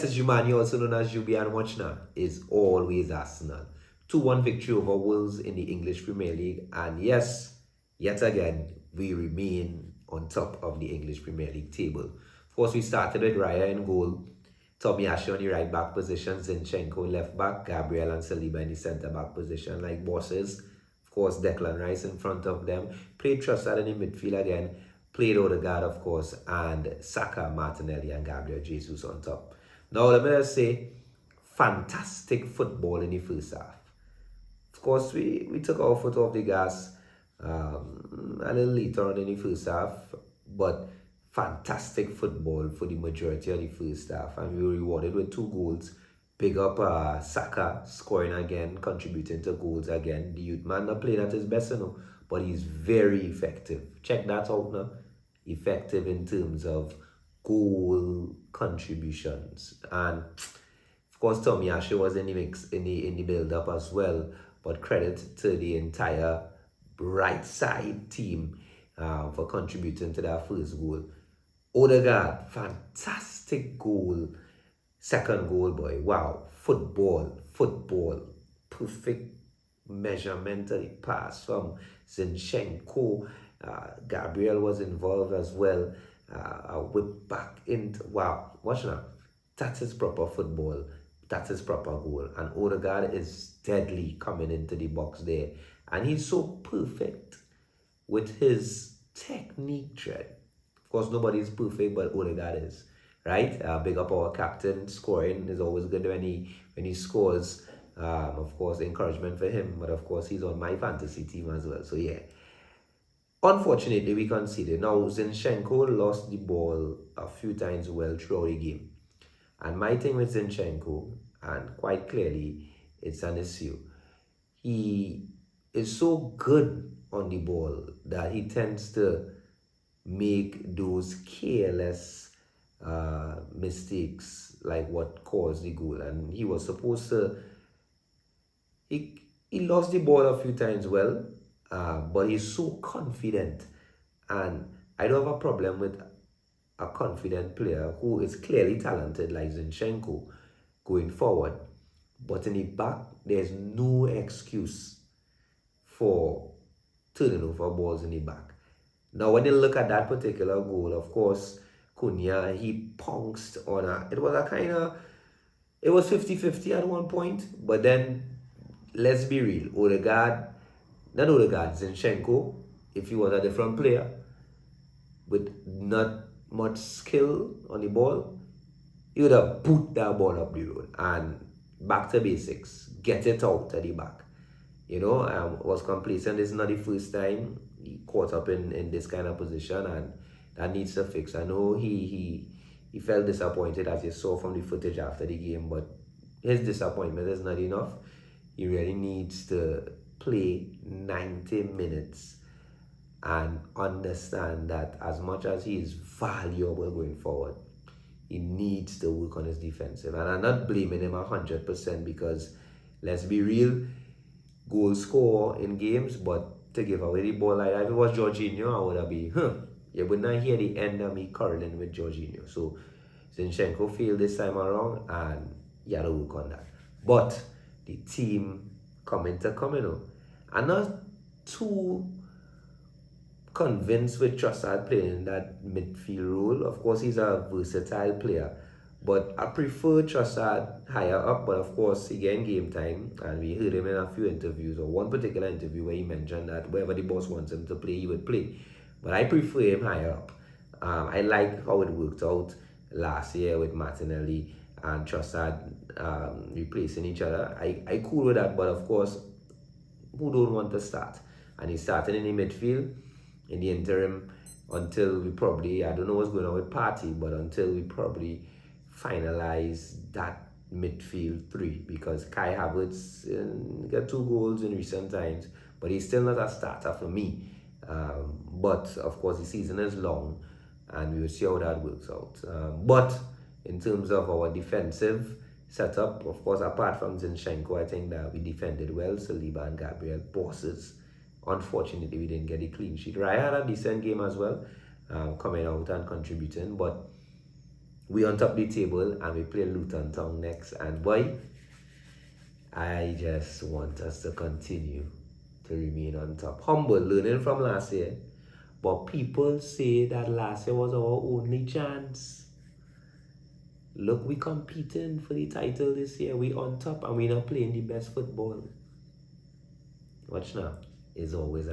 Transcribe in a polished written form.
This is Jumani, also known as Jubi, and Watchna is always Arsenal. 2-1 victory over Wolves in the English Premier League. And yes, yet again, we remain on top of the English Premier League table. Of course, we started with Raya in goal, Tomiyasu on the right back position, Zinchenko left back, Gabriel and Saliba in the centre back position like bosses. Of course, Declan Rice in front of them. Played Trossard in the midfield again. Played Odegaard, of course, and Saka, Martinelli, and Gabriel Jesus on top. Now, let me just say, fantastic football in the first half. Of course, we took our foot off the gas a little later on in the first half, but fantastic football for the majority of the first half, and we were rewarded with 2 goals. Big up Saka scoring again, contributing to goals again. The youth man not playing at his best, but he's very effective. Check that out now. Effective in terms of goal contributions, and of course Tomiyasu was in the mix in the build up as well. But credit to the entire right side team for contributing to that first goal. Odegaard, fantastic goal. Second goal, boy. Wow. Football. Perfect measurement of the pass from Zinchenko. Gabriel was involved as well. A whip back into, wow. Watch now. That is proper football. That is proper goal. And Odegaard is deadly coming into the box there. And he's so perfect with his technique tread. Of course, nobody's perfect, but Odegaard is. Right? Big up our captain. Scoring is always good when he scores. Of course, encouragement for him. But of course, he's on my fantasy team as well. So yeah. Unfortunately, we conceded. Now, Zinchenko lost the ball a few times well throughout the game. And my thing with Zinchenko, and quite clearly, it's an issue. He is so good on the ball that he tends to make those careless mistakes like what caused the goal. And he was supposed to, he lost the ball a few times well, but he's so confident. And I don't have a problem with a confident player who is clearly talented like Zinchenko going forward. But in the back, there's no excuse for turning over balls in the back. Now, when you look at that particular goal, of course, Cunha, he pounced on it was a kind of, it was 50-50 at one point, but then, let's be real, Zinchenko, if he was a different player, with not much skill on the ball, he would have put that ball up the road and back to basics, get it out at the back. Was complacent. This is not the first time he caught up in this kind of position, and that needs to fix. I know he felt disappointed, as you saw from the footage after the game, but his disappointment is not enough. He really needs to play 90 minutes and understand that as much as he is valuable going forward, he needs to work on his defensive. And I'm not blaming him 100% because, let's be real, goal score in games, but to give away the ball like that, if it was Jorginho, I would have been, you would not hear the end of me quarreling with Jorginho. So Zinchenko failed this time around, and you had to work on that. But the team coming on. I'm not too convinced with Trossard playing that midfield role. Of course, he's a versatile player, but I prefer Trossard higher up. But of course, again, game time, and we heard him in a few interviews, or one particular interview where he mentioned that wherever the boss wants him to play, he would play. But I prefer him higher up. I like how it worked out last year with Martinelli and Trossard replacing each other. I cool with that, but of course, who don't want to start? And he's starting in the midfield in the interim until we probably, I don't know what's going on with Partey, but until we probably finalize that midfield 3, because Kai Havertz got 2 goals in recent times, but he's still not a starter for me. But of course, the season is long, and we will see how that works out. But in terms of our defensive setup, of course, apart from Zinchenko, I think that we defended well. Saliba and Gabriel, bosses. Unfortunately, we didn't get a clean sheet. Raya had a decent game as well, coming out and contributing, but We on top of the table and we play Luton Town next. And boy, I just want us to continue to remain on top. Humble, learning from last year. But people say that last year was our only chance. Look, we competing for the title this year. We on top and we not playing the best football. Watch now. Is always